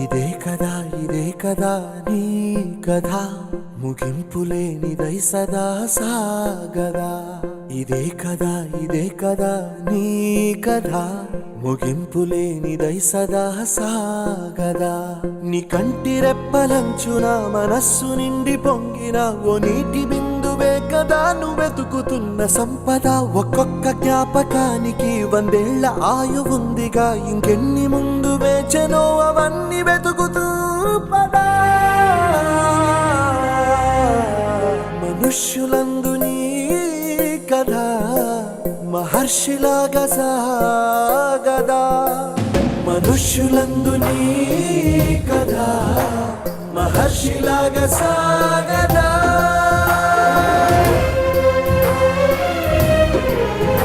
ఇదే కదా నీ కథ, ముగింపులేనిదై సదా సాగదా. ఇదే కదా నీ కథ, ముగింపులేనిదై సదా సాగదా. నీ కంటి రెప్పలంచున మనస్సు నిండి పొంగిన ఓ నీటి బిందువే కదా నువ్వెతుకుతున్న సంపద. ఒక్కొక్క జ్ఞాపకానికి 100 ఏళ్ల ఆయువుందిగా, ఇంకెన్ని ముందు వేచెనో అవన్నీ వెతుకుతూ పదా. మనుష్యులందు నీ కథ మహర్షిలాగా సాగదా. మనుష్యులందు నీ కథ మహర్షిలాగా సాగదా.